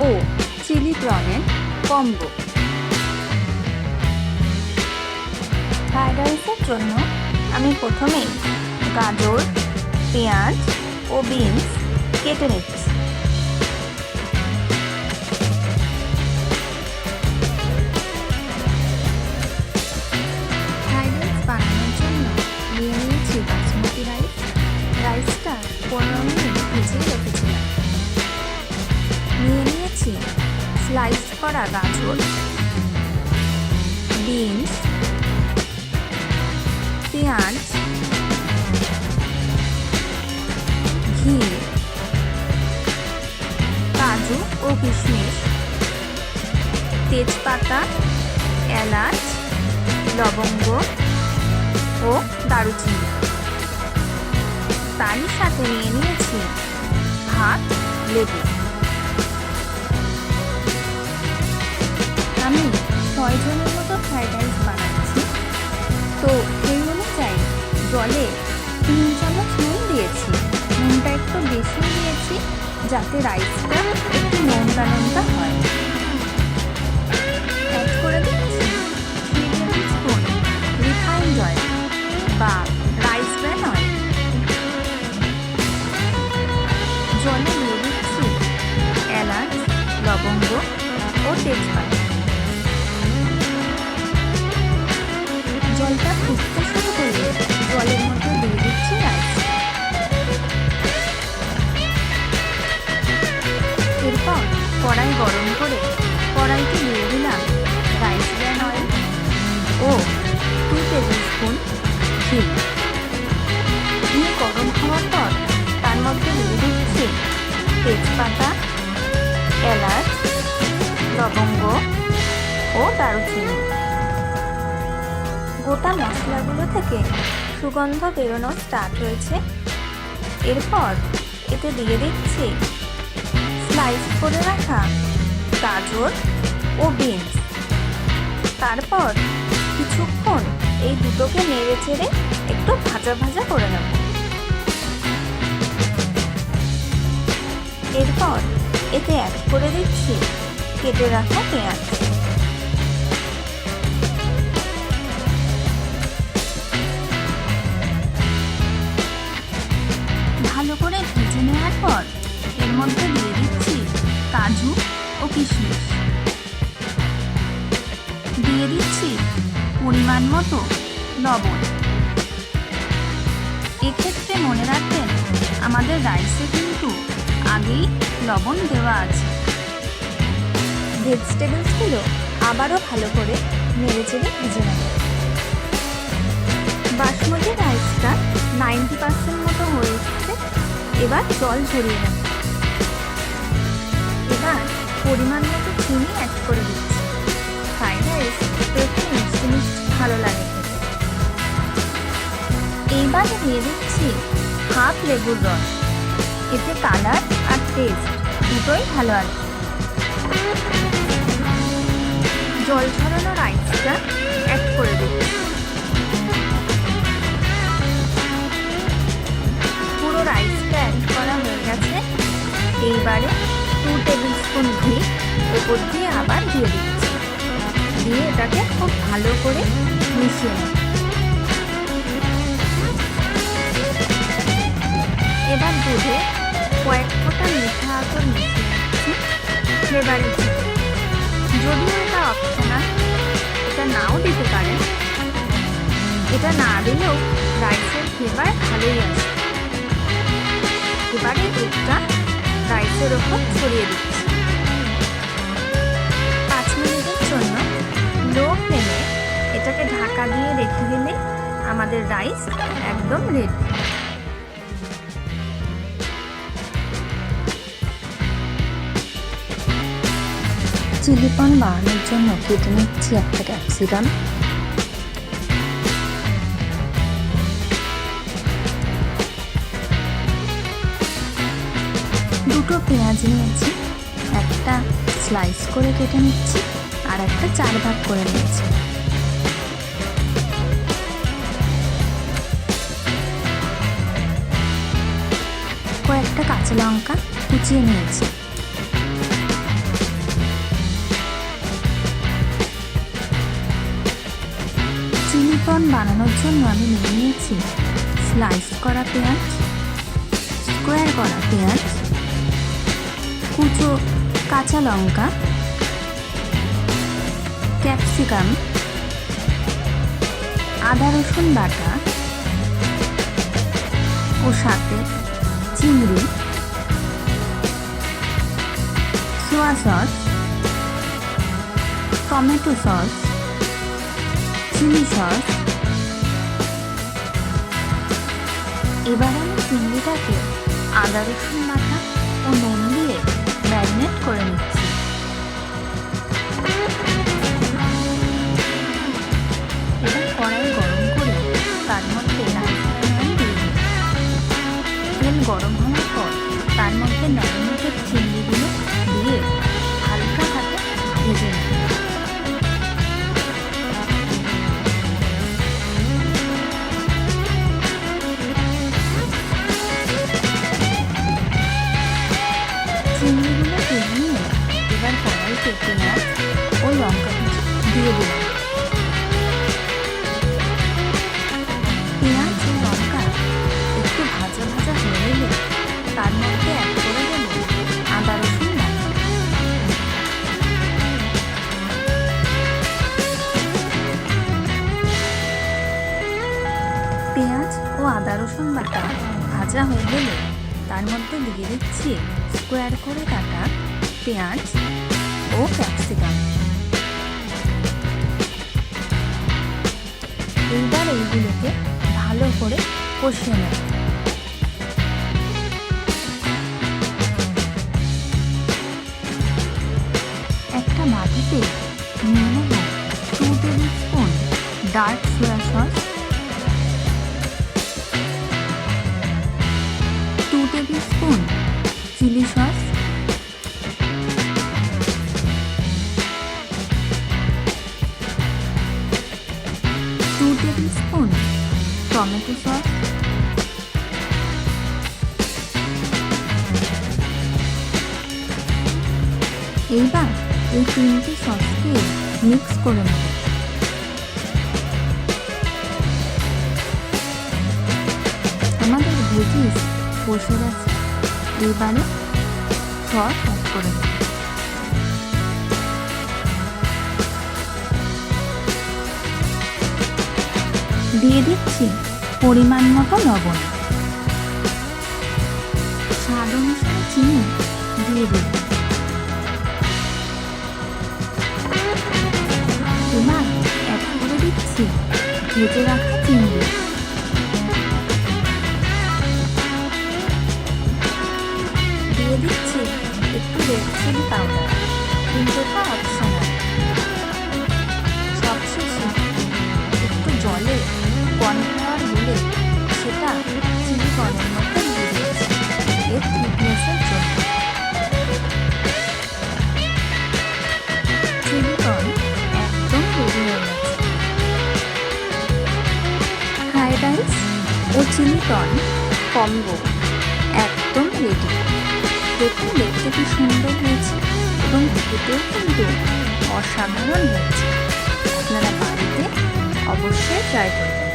ও chilli প্রনের combo. Fried রাইসের জন্য আমি প্রথমেই গাজর, পেঁয়াজ ও বিনস কেটে নিচ্ছি। ফ্রাইড রাইস বানানোর জন্য নিয়ে নিয়েছি বাসমতি রাইস। রাইসটা 15 মিনিট ভিজিয়ে রেখেছিলাম। নিয়ে নিয়েছি স্লাইস করা গাজর, বিনস, পেঁয়াজ, ঘি, কাজু ও কিশমিশ, তেজপাতা, এলাচ, লবঙ্গ ও দারুচিনি। তারই সাথে নিয়ে নিয়েছি হাফ লেবু। আমি 6 জনের মতো ফ্রাইড রাইস বানাচ্ছি, তো সেই অনুযায়ী জলে 3 চামচ নুন দিয়েছি। নুনটা একটু বেশি দিয়েছি যাতে রাইসটা একটু নোনতা নোনতা হয়। অ্যাড করে দিচ্ছি 3 টেবিল স্পুন রিফাইন্ড অয়েল বা রাইস ব্র্যান অয়েল। জলে দিয়ে দিচ্ছি এলাচ, লবঙ্গ ও তেজপাতা। জলটা ফুটতে শুরু করলে জলের মধ্যে দিয়ে দিচ্ছি রাইস। এরপর কড়াই গরম করে কড়াইতে দিয়ে দিলাম রাইস ব্র্যান অয়েল ও 2 টেবিল স্পুন ঘি। ঘি গরম হওয়ার পর তার মধ্যে দিয়ে দিচ্ছি তেজপাতা, এলাচ, লবঙ্গ ও দারুচিনি। গোটা মশলাগুলো থেকে সুগন্ধ বেরোনো স্টার্ট হয়েছে। এরপর এতে দিয়ে দিচ্ছি স্লাইস করে রাখা গাজর ও বিনস। তারপর কিছুক্ষণ এই দুটোকে নেড়ে চেড়ে একটু ভাজা ভাজা করে নেব। এরপর এতে অ্যাড করে দিচ্ছি কেটে রাখা পেঁয়াজ। ভালো করে ভেজে নেওয়ার পর এর মধ্যে দিয়ে দিচ্ছি কাজু ও কিশমিশ। দিয়ে দিচ্ছি পরিমাণ মতো লবণ। এক্ষেত্রে মনে রাখবেন আমাদের রাইসে কিন্তু আগেই লবণ দেওয়া আছে। ভেজিটেবলসগুলো আবারও ভালো করে নেড়েচেড়ে ভেজে নেব। বাসমতি রাইসটা 90% মতো হয়ে এসেছে। এবার জল ঝরিয়ে নেব। এবার পরিমাণ মতো চিনি অ্যাড করে দিচ্ছি। ফ্রাইড রাইস একটু মিষ্টি মিষ্টি ভালো লাগে। এইবার দিয়ে দিচ্ছি হাফ লেবুর রস। এতে কালার আর টেস্ট দুটোই ভালো আসবে। জল ঝরানো রাইসটা অ্যাড করে দিচ্ছি। পুরো রাইসটা অ্যাড করা হয়ে গেছে। এইবারে 2 টেবিল স্পুন ঘি ওপর দিয়ে আবার দিয়ে দিচ্ছি। দিয়ে এটাকে খুব ভালো করে মিশিয়ে নেব। এবার দুধে কয়েক ফোঁটা মিঠা আতর মিশিয়ে নিচ্ছি ফ্লেভারের জন্য। যদিও এটা অপশনাল, এটা নাও দিতে পারেন। এটা না দিলেও রাইসের ফ্লেভার ভালোই আসে। এবারে দুধটা রাইসের ওপর ছড়িয়ে দিচ্ছি। 5 মিনিটের জন্য লো ফ্লেমে এটাকে ঢাকা দিয়ে রেখে দিলে আমাদের রাইস একদম রেডি। চিলি পন বানানোর জন্য কেটে নিচ্ছি একটা ক্যাপসিকাম। দুটো পেঁয়াজ নিয়েছি, একটা স্লাইস করে কেটে নিচ্ছি আর একটা 4 ভাগ করে নিচ্ছি। কয়েকটা কাঁচা লঙ্কা কুচিয়ে নিয়েছি। ক্যাপসিকাম বানানোর জন্য আমি নিয়ে নিয়েছি স্লাইস করা পেঁয়াজ, স্কোয়ার করা পেঁয়াজ, কুচো কাঁচা লঙ্কা, ক্যাপসিকাম, আদা রসুন বাটা ও সাথে চিংড়ি, soya sauce, tomato sauce, chilli sauce. এবার আমি চিংড়িটাকে আদা রসুন বাটা ও নুন দিয়ে ম্যারিনেট করে নিচ্ছি। এবার কড়াই গরম করে তার মধ্যে রাইস দিয়ে দিই। তেল গরম হওয়ার পর তার মধ্যে ম্যারিনেটেড চিংড়িগুলো দিয়ে হালকা হাতে ভেজে নিই। চিংড়িগুলো ভেজে নিয়ে এবার কড়াইতে পেঁয়াজ ও লঙ্কা কুচি দিয়ে দিলাম। পেঁয়াজ ও লঙ্কা একটু ভাজা ভাজা হয়ে এলে তার মধ্যে অ্যাড করে দেব আদা রসুন বাটা। পেঁয়াজ ও আদা রসুন বাটা ভাজা হয়ে গেলে তার মধ্যে দিয়ে দিচ্ছি স্কোয়ার করে কাটা পেঁয়াজ ও ক্যাপসিকাম। এইবার এইগুলোকে ভালো করে কষিয়ে নেব। একটা বাটিতে নিয়ে নেব 2 tablespoon dark soya sauce, 2 tablespoon chilli sauce, 2 tablespoon tomato sauce, এইবার এই 3টে সসকে মিক্স করে নেব। আমাদের ভেজিস বসে গেছে, এবারে সস অ্যাড করে নেব। দিয়ে দিচ্ছি পরিমাণ মতো লবণ, স্বাদ অনুসারে চিনি দিয়ে দিই। এবার অ্যাড করে দিচ্ছি ভেজে রাখা চিংড়ি। দিয়ে দিচ্ছি একটু রেড চিলি পাউডার, কিন্তু এটা অপশনাল। সবশেষে একটু জলে কর্নফ্লাওয়ার গুলে সেটা চিলি কর্নের মধ্যে দিয়ে দিচ্ছি এর থিকনেসের জন্য। চিলি কর্ন একদম রেডি হয়ে গেছে। ফ্রাইড রাইস ও চিলি কর্ন কম্বো একদম রেডি। দেখুন দেখতে কি সুন্দর হয়েছে এবং খেতেও কিন্তু অসাধারণ হয়েছে। আপনারা বাড়িতে অবশ্যই ট্রাই করবেন।